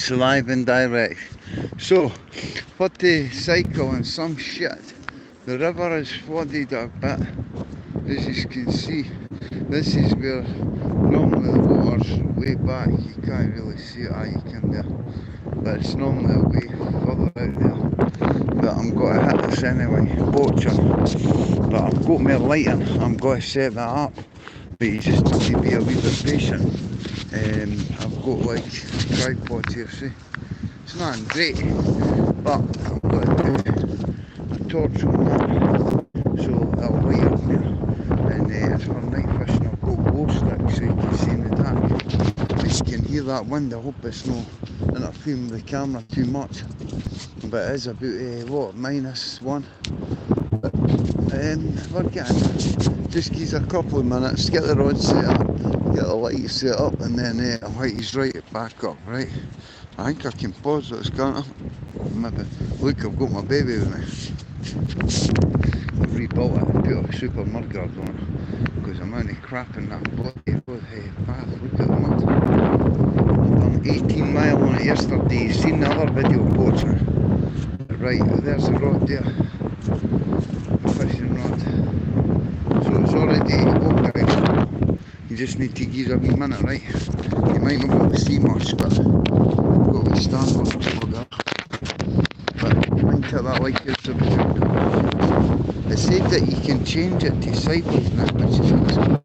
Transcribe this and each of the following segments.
It's live and direct. So, for the cycle and some shit, the river is flooded a bit. As you can see, this is where normally the water's way back. You can't really see it, you can there. But it's normally way further out there. But I'm going to hit this anyway, poaching. But I've got my lighting, I'm going to set that up. But you just need to be a wee bit patient. I've got like a tripod here, see? It's not great, but I'm going to do a torch on that, so it'll light up there. And it's for night fishing. I've got glow sticks so you can see in the dark. But you can hear that wind. I hope it's not interfering with the camera too much. But it is about what, -1. But we're getting, just gives a couple of minutes, get the rod set up, get the light set up, and then the light is right back up, right? I think I can pause this, can't I? Maybe. Look, I've got my baby with me. I've rebuilt it and put a super mudguard on it, because I'm only crap in that bloody path. Look at the mud. I've done 18 mile on it yesterday. You've seen the other video poaching. Right, there's the rod there. The fishing rod. So it's already okay. You just need to give it a wee minute, right? You might not be able to see much, but I've got a wee stand on it there. But I think that light gives a bit of cool. It said that you can change it to sideways now, which is awesome.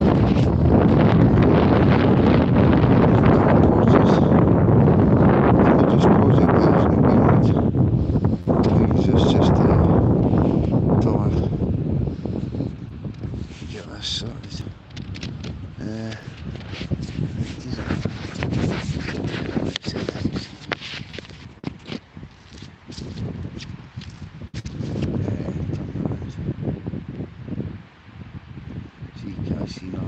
Get this sorted. See, can I see now?